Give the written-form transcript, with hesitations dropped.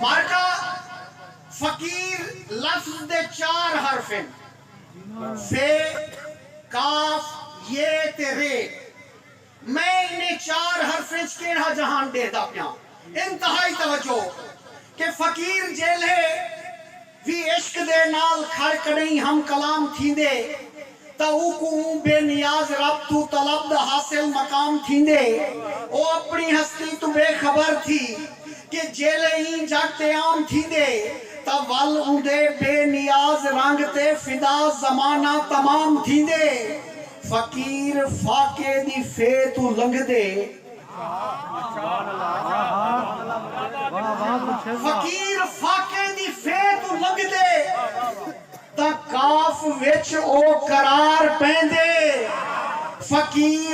مارکا فقیر لفظ دے 4 حرف ہیں، فے، کاف، یہ تے رے۔ میں انہیں 4 حرفیں کیڑا جہان دے دا پیا، انتہائی توجہ کہ فقیر جیلے بھی عشق دے نال کھڑ کڑیں ہم کلام تھیندے تا او کو بے نیاز رب تو طلب دا حاصل مقام تھیندے۔ او اپنی ہستی تو بے خبر تھی کہ جیلے ہی جاگتے عام تھیندے تا ول اندے بے نیاز رنگ تے فدا زمانہ تمام تھیندے۔ فقیر فاقے دی فے تو لنگ دے، فقیر فاقے دی فے تو لنگ دے تا کاف وچ او قرار پیندے۔ فقیر